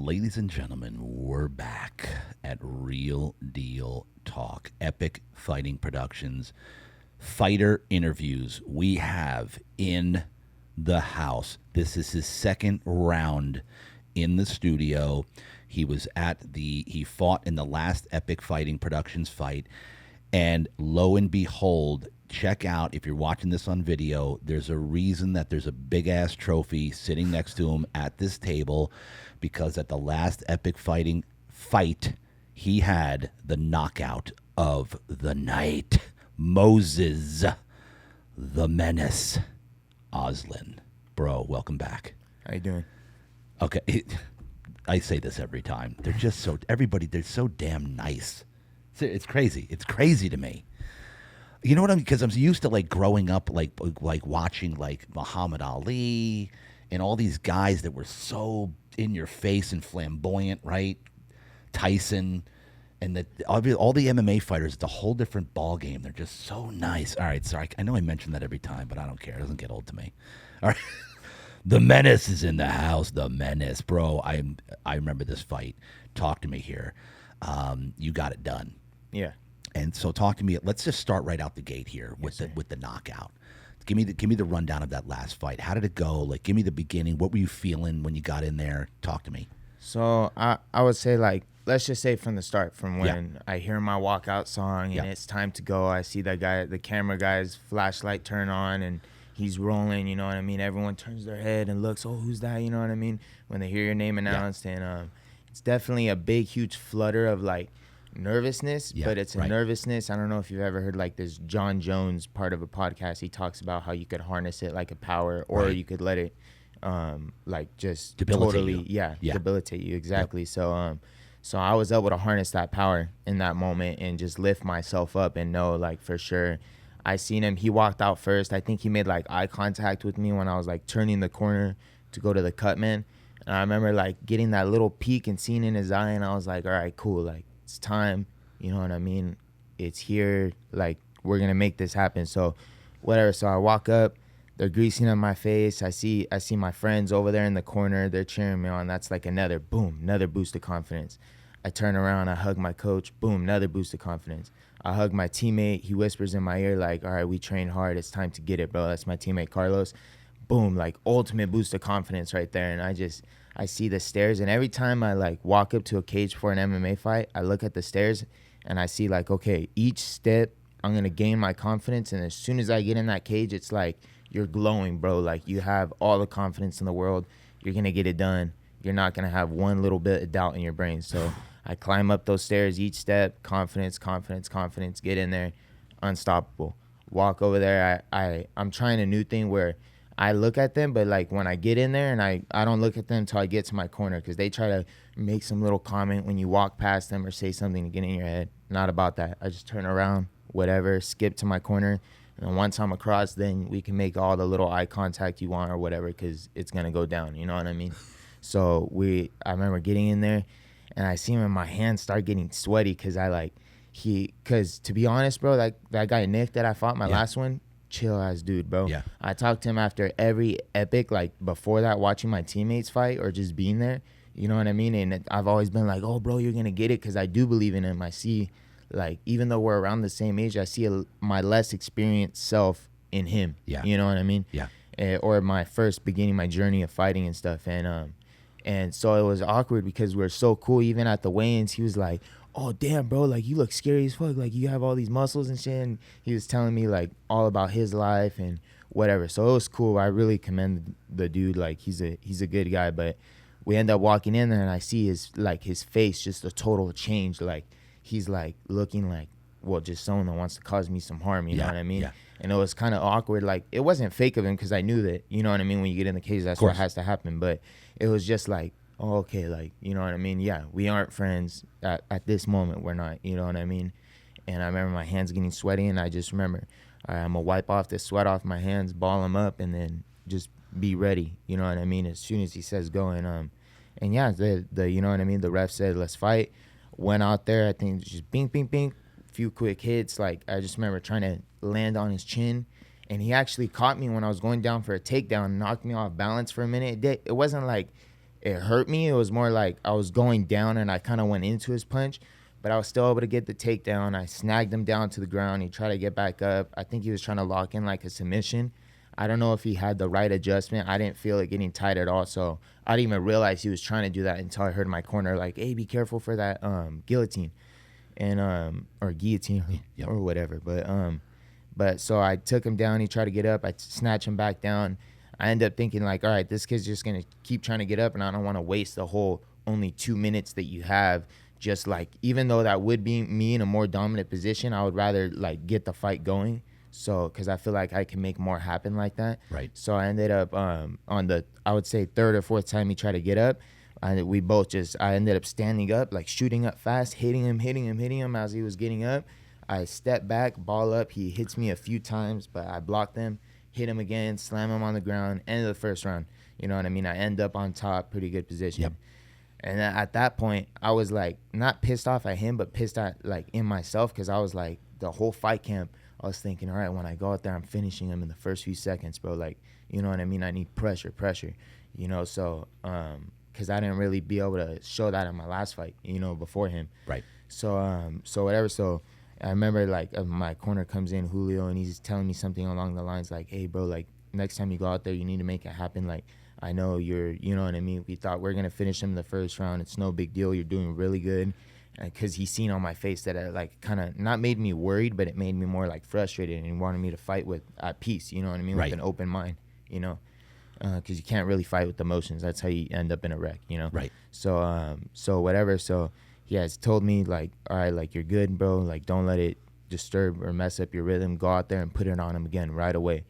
Ladies and gentlemen, we're back at Real Deal Talk, Epic Fighting Productions, fighter interviews. We have in the house. This is his second round in the studio. He fought in the last Epic Fighting Productions fight, and lo and behold, check out, if you're watching this on video, there's a reason that there's a big ass trophy sitting next to him at this table, because at the last Epic Fighting fight, he had the knockout of the night. Moises, the Menace, Oslin. Bro, welcome back. How you doing? Okay, I say this every time. They're just so, everybody, they're so damn nice. It's crazy. It's crazy to me. You know what I mean? Because I'm used to like growing up, like watching like Muhammad Ali and all these guys that were so in your face and flamboyant, right? Tyson and all the MMA fighters. It's a whole different ball game. They're just so nice. All right, sorry. I know I mention that every time, but I don't care. It doesn't get old to me. All right. The Menace is in the house. The Menace, bro. I remember this fight. Talk to me here. You got it done. Yeah. And so talk to me. Let's just start right out the gate here with the knockout. Give me the rundown of that last fight. How did it go? Like, give me the beginning. What were you feeling when you got in there? Talk to me. So I would say, like, let's just say from the start, from when I hear my walkout song and it's time to go. I see that guy, the camera guy's flashlight turn on and he's rolling. You know what I mean? Everyone turns their head and looks. Oh, who's that? You know what I mean? When they hear your name announced, and it's definitely a big, huge flutter of like nervousness, but it's a nervousness. I don't know if you've ever heard like this John Jones part of a podcast. He talks about how you could harness it like a power, or you could let it like just debilitate debilitate you. Exactly. Yep. So I was able to harness that power in that moment and just lift myself up and know, like, for sure. I seen him. He walked out first. I think he made like eye contact with me when I was like turning the corner to go to the cut man. And I remember like getting that little peek and seeing in his eye, and I was like, all right, cool. Like, it's time, you know what I mean? It's here, like, we're gonna make this happen. So whatever. So I walk up, they're greasing on my face. I see my friends over there in the corner, they're cheering me on. That's like another boost of confidence. I turn around, I hug my coach, boom, another boost of confidence. I hug my teammate, he whispers in my ear like, all right, we trained hard, it's time to get it, bro. That's my teammate Carlos. Boom, like ultimate boost of confidence right there. And I see the stairs, and every time I like walk up to a cage for an MMA fight, I look at the stairs and I see like, okay, each step I'm going to gain my confidence. And as soon as I get in that cage, it's like, you're glowing, bro. Like, you have all the confidence in the world. You're going to get it done. You're not going to have one little bit of doubt in your brain. So I climb up those stairs, each step, confidence, get in there, unstoppable. Walk over there. I'm trying a new thing where I look at them, but like when I get in there, and I don't look at them until I get to my corner, because they try to make some little comment when you walk past them or say something to get in your head. Not about that. I just turn around, whatever, skip to my corner, and then once I'm across, then we can make all the little eye contact you want or whatever, because it's going to go down, you know what I mean? So I remember getting in there, and I see him, and my hands start getting sweaty, because to be honest, bro, that guy Nick that I fought my last one, chill ass dude, bro. Yeah. I talked to him after every epic, like before that, watching my teammates fight or just being there. You know what I mean? And I've always been like, oh, bro, you're going to get it, because I do believe in him. I see, like, even though we're around the same age, I see my less experienced self in him. Yeah. You know what I mean? Yeah. Or my first beginning, my journey of fighting and stuff. And so it was awkward because we're so cool. Even at the weigh-ins, he was like, oh, damn, bro, like, you look scary as fuck. Like, you have all these muscles and shit. And he was telling me, like, all about his life and whatever. So it was cool. I really commend the dude. Like, he's a good guy. But we end up walking in there, and I see his face, just a total change. Like, he's, like, looking like, well, just someone that wants to cause me some harm. You know what I mean? Yeah. And it was kind of awkward. Like, it wasn't fake of him, because I knew that, you know what I mean? When you get in the cage, that's what has to happen. But it was just like, oh, okay, like, you know what I mean? Yeah, we aren't friends at this moment. We're not, you know what I mean? And I remember my hands getting sweaty, and I just remember, all right, I'm going to wipe off the sweat off my hands, ball them up, and then just be ready, you know what I mean, as soon as he says go. And yeah, the you know what I mean, the ref said, let's fight. Went out there, I think just bing, bing, bing, few quick hits. Like, I just remember trying to land on his chin, and he actually caught me when I was going down for a takedown, knocked me off balance for a minute. It wasn't like it hurt me. It was more like I was going down and I kind of went into his punch, but I was still able to get the takedown. I snagged him down to the ground. He tried to get back up. I think he was trying to lock in like a submission. I don't know if he had the right adjustment. I didn't feel it getting tight at all. So I didn't even realize he was trying to do that until I heard in my corner like, hey, be careful for that guillotine and or guillotine Yep. or whatever. But so I took him down. He tried to get up. I snatched him back down. I ended up thinking like, all right, this kid's just going to keep trying to get up, and I don't want to waste the whole only 2 minutes that you have. Just like, even though that would be me in a more dominant position, I would rather like get the fight going. So, because I feel like I can make more happen like that. Right. So I ended up on the, I would say, third or fourth time he tried to get up. I ended up standing up, like shooting up fast, hitting him as he was getting up. I step back, ball up. He hits me a few times, but I blocked him, hit him again, slam him on the ground. End of the first round. You know what I mean? I end up on top, pretty good position. Yep. And then at that point, I was like, not pissed off at him, but pissed at like in myself, because I was like, the whole fight camp, I was thinking, all right, when I go out there, I'm finishing him in the first few seconds, bro. Like, you know what I mean? I need pressure, you know? So, because I didn't really be able to show that in my last fight, you know, before him. Right. So, whatever. So I remember like my corner comes in, Julio, and he's telling me something along the lines like, hey, bro, like next time you go out there, you need to make it happen. Like, I know you know what I mean? We thought we're going to finish him in the first round. It's no big deal. You're doing really good. Because he's seen on my face that it like kind of not made me worried, but it made me more like frustrated, and he wanted me to fight with at peace, you know what I mean? Right. With an open mind, you know? Because you can't really fight with emotions. That's how you end up in a wreck, you know? Right. So whatever. So he has told me like, all right, like you're good, bro. Like don't let it disturb or mess up your rhythm. Go out there and put it on him again right away.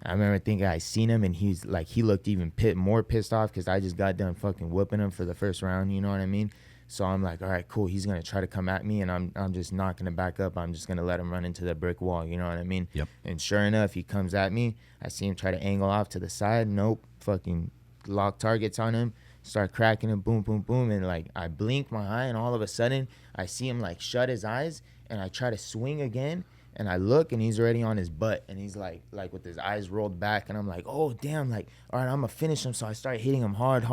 I remember thinking I seen him, and he's like, he looked even more pissed off because I just got done fucking whooping him for the first round. You know what I mean? So I'm like, all right, cool. He's gonna try to come at me, and I'm just not gonna back up. I'm just gonna let him run into the brick wall. You know what I mean? Yep. And sure enough, he comes at me. I see him try to angle off to the side. Nope. Fucking lock targets on him. Start cracking him. Boom, boom, boom. And like I blink my eye, and all of a sudden I see him like shut his eyes, and I try to swing again. And I look, and he's already on his butt, and he's like with his eyes rolled back, and I'm like, oh damn, like all right, I'm gonna finish him. So I start hitting him hard,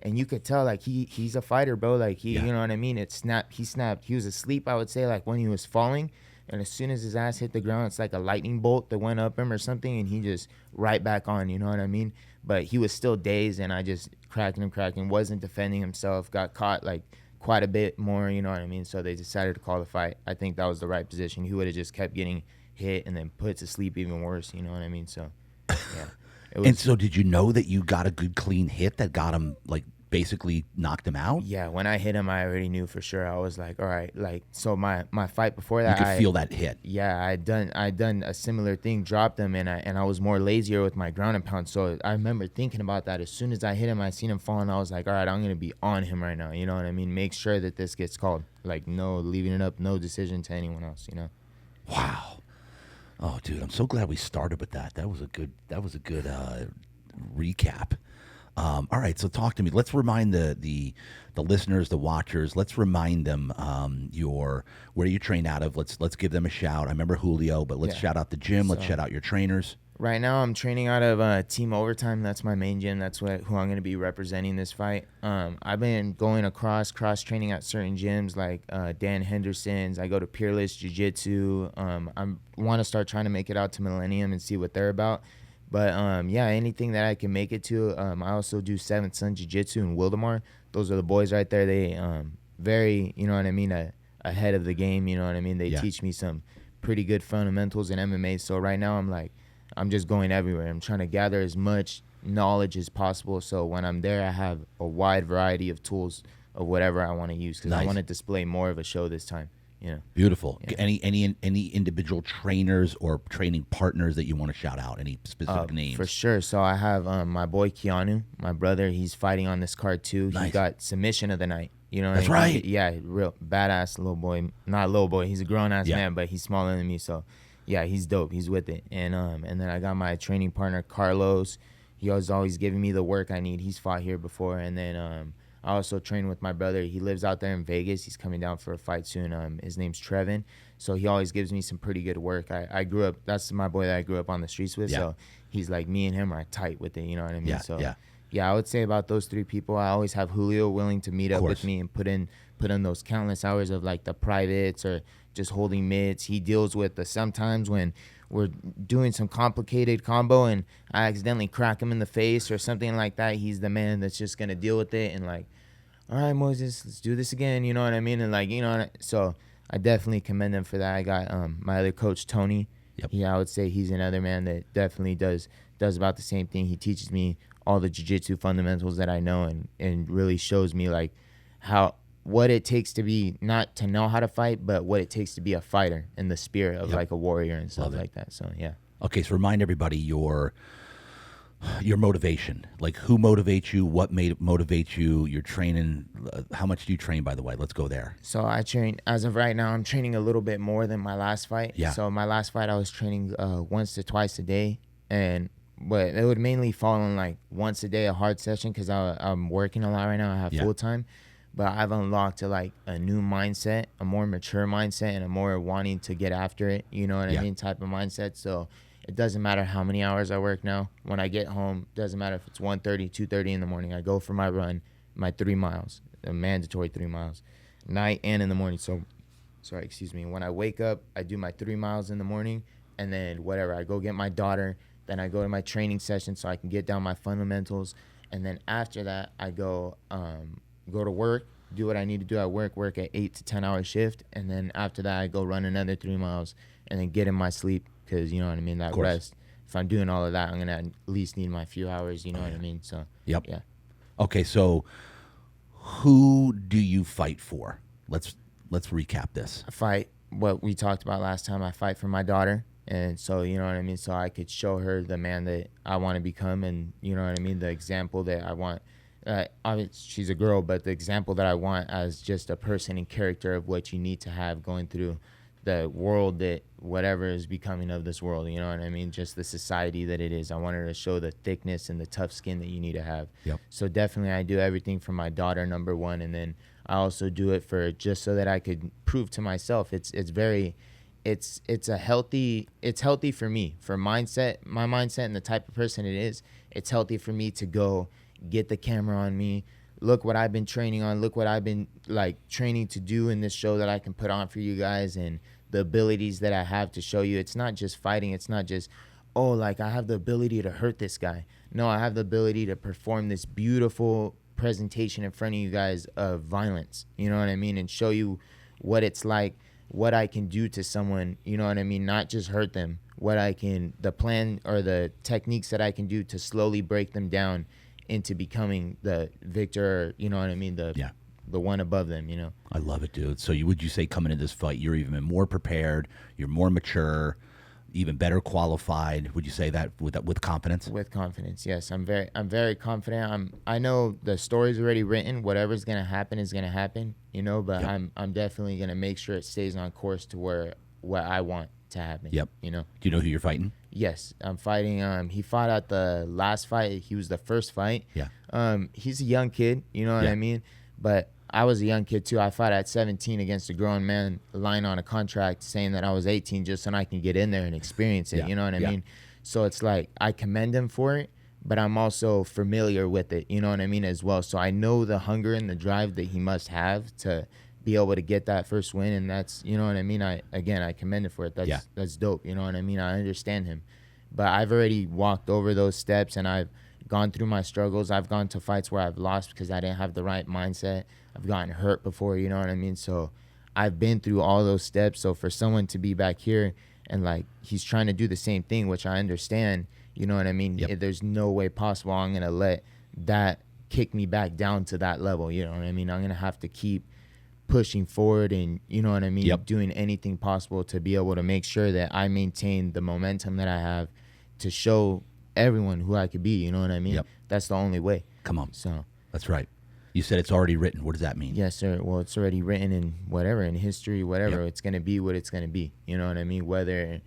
and you could tell like he's a fighter, bro. Like you know what I mean? It snapped. He snapped. He was asleep, I would say, like when he was falling, and as soon as his ass hit the ground, it's like a lightning bolt that went up him or something, and he just right back on. You know what I mean? But he was still dazed, and I just cracking, wasn't defending himself, got caught like quite a bit more, you know what I mean? So they decided to call the fight. I think that was the right position. He would have just kept getting hit and then put to sleep even worse, you know what I mean? So, yeah. And so did you know that you got a good clean hit that got him, like, basically knocked him out? Yeah, when I hit him, I already knew for sure. I was like, all right, like, so my fight before that, You could feel that hit. Yeah, I'd done a similar thing, dropped him, and I was more lazier with my ground and pound. So I remember thinking about that. As soon as I hit him, I seen him fall, and I was like, all right, I'm going to be on him right now. You know what I mean? Make sure that this gets called. Like, no leaving it up, no decision to anyone else, you know? Wow. Oh, dude, I'm so glad we started with that. That was a good recap. All right, so talk to me. Let's remind the listeners, the watchers. Let's remind them where you train out of. Let's give them a shout. I remember Julio, but let's shout out the gym. Let's shout out your trainers. Right now, I'm training out of Team Overtime. That's my main gym. That's who I'm going to be representing this fight. I've been going cross training at certain gyms like Dan Henderson's. I go to Peerless Jiu-Jitsu. I want to start trying to make it out to Millennium and see what they're about. But, anything that I can make it to. I also do Seventh Son Jiu-Jitsu in Wildemar. Those are the boys right there. They very, you know what I mean, ahead of the game, you know what I mean? They teach me some pretty good fundamentals in MMA. So right now I'm just going everywhere. I'm trying to gather as much knowledge as possible. So when I'm there, I have a wide variety of tools of whatever I want to use because I want to display more of a show this time. Yeah. Beautiful. Yeah. Any individual trainers or training partners that you want to shout out? Any specific names? For sure. So I have my boy Keanu, my brother. He's fighting on this card too. Nice. He got submission of the night. You know what That's I mean? right. Yeah, real badass little boy. Not little boy. He's a grown ass man, but he's smaller than me. So yeah, he's dope. He's with it. And then I got my training partner Carlos. He was always giving me the work I need. He's fought here before. And then I also train with my brother. He lives out there in Vegas. He's coming down for a fight soon. His name's Trevin. So he always gives me some pretty good work. I grew up, that's my boy that I grew up on the streets with. Yeah. So he's like, me and him are tight with it. You know what I mean? Yeah, So yeah. Yeah, I would say about those 3 people, I always have Julio willing to meet up with me and put in those countless hours of like the privates or just holding mids. He deals with the sometimes when we're doing some complicated combo and I accidentally crack him in the face or something like that. He's the man that's just gonna deal with it and like, all right, Moises, let's do this again. You know what I mean? And like, you know, so I definitely commend him for that. I got my other coach, Tony. Yep. Yeah, I would say he's another man that definitely does about the same thing. He teaches me all the jiu-jitsu fundamentals that I know and really shows me like what it takes to be, not to know how to fight, but what it takes to be a fighter and the spirit of like a warrior and stuff like that. So yeah. Okay, so remind everybody your motivation. Like who motivates you, what motivates you, your training, how much do you train, by the way? Let's go there. So I train, as of right now, I'm training a little bit more than my last fight. Yeah. So my last fight, I was training once to twice a day. But it would mainly fall in like once a day, a hard session, because I'm working a lot right now. I have full time. But I've unlocked to like a new mindset, a more mature mindset, and a more wanting to get after it, you know what I mean, type of mindset. So it doesn't matter how many hours I work now. When I get home, doesn't matter if it's 1:30, 2:30 in the morning. I go for my run, my 3 miles, a mandatory 3 miles, night and in the morning. So, sorry, excuse me. When I wake up, I do my 3 miles in the morning, and then whatever, I go get my daughter. Then I go to my training session so I can get down my fundamentals. And then after that, I go to work, do what I need to do at work at 8 to 10 hour shift. And then after that, I go run another 3 miles and then get in my sleep because, you know what I mean, that rest. If I'm doing all of that, I'm going to at least need my few hours, you know what I mean? So, yeah. Okay, so who do you fight for? Let's recap this. I fight what we talked about last time. I fight for my daughter. And so, you know what I mean? So I could show her the man that I want to become and, you know what I mean, the example that I want. Obviously, she's a girl, but the example that I want as just a person and character of what you need to have going through the world that whatever is becoming of this world, you know what I mean? Just the society that it is. I want her to show the thickness and the tough skin that you need to have. Yep. So definitely I do everything for my daughter, number one. And then I also do it for just so that I could prove to myself it's healthy for me, for my mindset and the type of person it is. It's healthy for me to go get the camera on me. Look what I've been training on. Look what I've been like training to do in this show that I can put on for you guys and the abilities that I have to show you. It's not just fighting. It's not just, oh, like I have the ability to hurt this guy. No, I have the ability to perform this beautiful presentation in front of you guys of violence. You know what I mean? And show you what it's like, what I can do to someone, you know what I mean? Not just hurt them, the plan or the techniques that I can do to slowly break them down into becoming the victor, you know what I mean? The one above them, you know? I love it, dude. So would you say coming into this fight, you're even more prepared, you're more mature, even better qualified? Would you say that with confidence? With confidence, yes. I'm very confident. I know the story's already written. Whatever's gonna happen is gonna happen, you know. But I'm definitely gonna make sure it stays on course to what I want to happen. Yep. You know. Do you know who you're fighting? Yes, I'm fighting. He fought at the last fight. He was the first fight. Yeah. He's a young kid. You know what I mean? But I was a young kid too. I fought at 17 against a grown man lying on a contract saying that I was 18 just so I can get in there and experience it. You know what I mean? So it's like I commend him for it, but I'm also familiar with it. You know what I mean as well. So I know the hunger and the drive that he must have to be able to get that first win, and that's, you know what I mean. I commend him for it. That's dope. You know what I mean? I understand him, but I've already walked over those steps and I've gone through my struggles. I've gone to fights where I've lost because I didn't have the right mindset. I've gotten hurt before, you know what I mean? So I've been through all those steps. So for someone to be back here and like he's trying to do the same thing, which I understand, you know what I mean? There's no way possible I'm going to let that kick me back down to that level, you know what I mean? I'm going to have to keep pushing forward and, you know what I mean, doing anything possible to be able to make sure that I maintain the momentum that I have to show everyone who I could be, you know what I mean? That's the only way. Come on. So that's right. You said it's already written. What does that mean? Yes, sir. Well, it's already written in whatever, in history, whatever. It's going to be what it's going to be. You know what I mean? Whether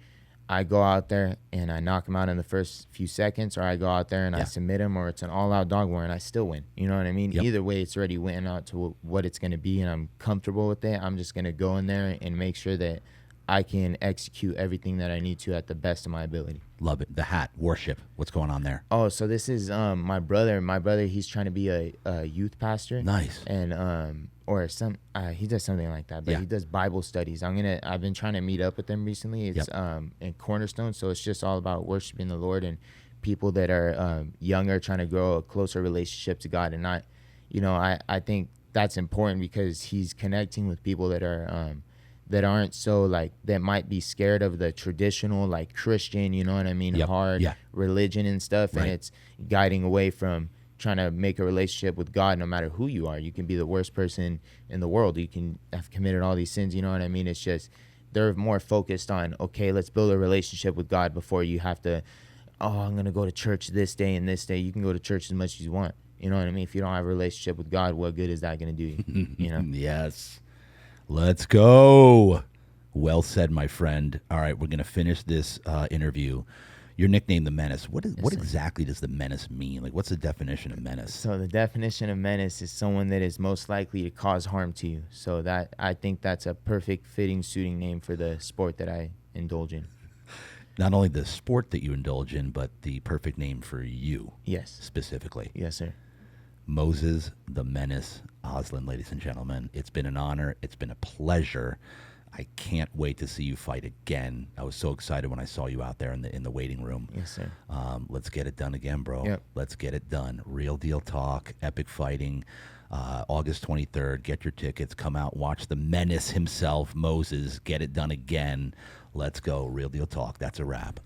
I go out there and I knock him out in the first few seconds, or I go out there and I submit him, or it's an all-out dog war and I still win. You know what I mean? Either way, it's already written out to what it's going to be, and I'm comfortable with it. I'm just going to go in there and make sure that I can execute everything that I need to at the best of my ability. Love it. The hat, worship. What's going on there? Oh, so this is my brother. My brother, he's trying to be a youth pastor. Nice. And or some he does something like that, but Yeah. he does Bible studies. I've been trying to meet up with him recently. It's in Cornerstone, so it's just all about worshiping the Lord and people that are younger trying to grow a closer relationship to God. And not, I think that's important because he's connecting with people that are that aren't so like, that might be scared of the traditional like Christian, you know what I mean, hard religion and stuff. Right. And it's guiding away from trying to make a relationship with God. No matter who you are, you can be the worst person in the world, you can have committed all these sins, you know what I mean. It's just they're more focused on, okay, let's build a relationship with God before you have to, oh, I'm gonna go to church this day and this day. You can go to church as much as you want, you know what I mean. If you don't have a relationship with God, what good is that gonna do you? You know. Yes. Let's go. Well said, my friend. All right, we're going to finish this interview. Your nickname, the Menace. What exactly does the Menace mean? Like, what's the definition of menace? So the definition of menace is someone that is most likely to cause harm to you. So that, I think that's a perfect fitting suiting name for the sport that I indulge in. Not only the sport that you indulge in, but the perfect name for you. Yes. Specifically. Yes, sir. Moises, the Menace, Oslin, ladies and gentlemen. It's been an honor. It's been a pleasure. I can't wait to see you fight again. I was so excited when I saw you out there in the waiting room. Yes, sir. Let's get it done again, bro. Yep. Let's get it done. Real Deal Talk, Epic Fighting, August 23rd. Get your tickets. Come out, watch the Menace himself, Moises. Get it done again. Let's go. Real Deal Talk. That's a wrap.